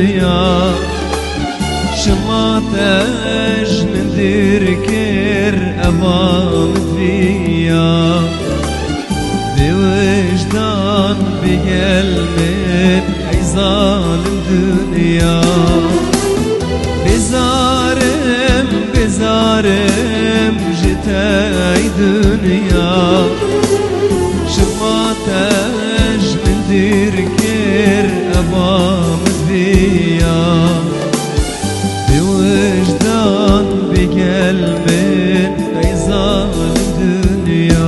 دنيا شماتش ندير كير أمام فيا بوجدان بقلب أي ظالم دنيا بزارم بزارم جتاي دنيا شماتش ندير كير أمام فيا بوجدان بقلب أي ظالم دنيا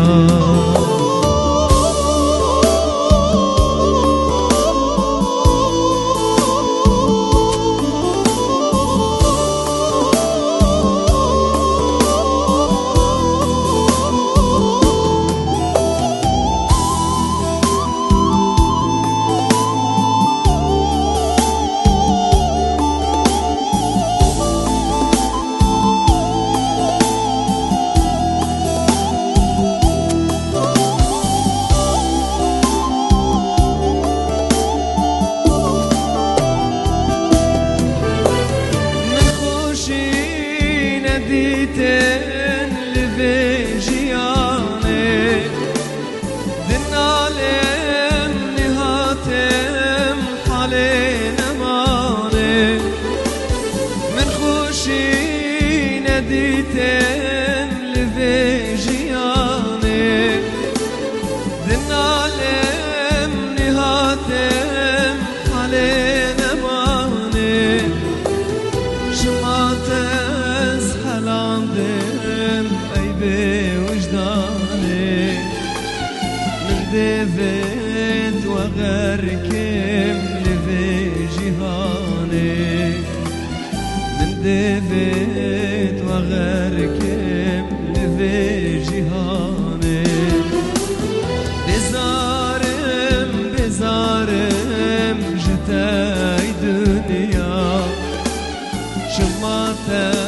ديتن لفيجياني دنالم نهاتم حالين اماني من خوشي نديتن لفيجياني دنالم نهاتم حالين اماني شماتن حلاندم أي بوجداني من دفت وغركم لفي جهاني من دفت وغركم لفي جهاني بزارم بزارم جتاي دنيا شماتن